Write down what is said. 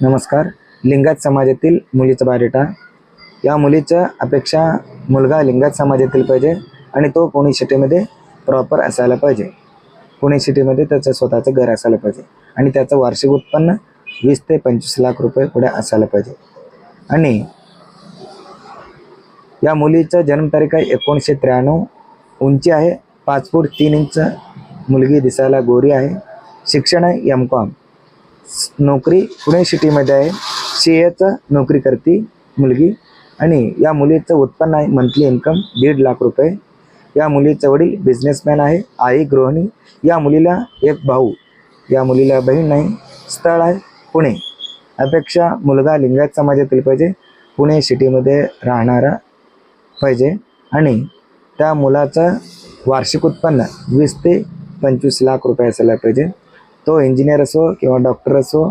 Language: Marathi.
नमस्कार. लिंगायत समाजातील मुलीचा बायोडेटा. या मुलीच्या अपेक्षा मुलगा लिंगायत समाजातील पाहिजे आणि तो पुणे सिटीमध्ये प्रॉपर असायला पाहिजे. पुणे सिटीमध्ये त्याचं स्वतःचं घर असायला पाहिजे आणि त्याचं वार्षिक उत्पन्न 20 ते 25 लाख रुपये पुढे असायला पाहिजे. आणि या मुलीचा जन्मतारीख आहे 1993. उंची आहे 5 फूट 3 इंच. मुलगी दिसायला गोरी आहे. शिक्षण आहे M.Com. नोकरी पुणे सिटीमध्ये आहे. CAचं नोकरी करते मुलगी. आणि या मुलीचं उत्पन्न आहे मंथली इन्कम 1.5 लाख रुपये. या मुलीचे वडील बिझनेसमॅन आहे. आई गृहिणी. या मुलीला एक भाऊ. या मुलीला बहीण नाही. स्थळ आहे पुणे. अपेक्षा मुलगा लिंगायत समाजातील पाहिजे, पुणे सिटीमध्ये राहणारा पाहिजे आणि त्या मुलाचं वार्षिक उत्पन्न 20 ते 25 लाख रुपये असायला पाहिजे. तो इंजिनियर असो किंवा डॉक्टर असो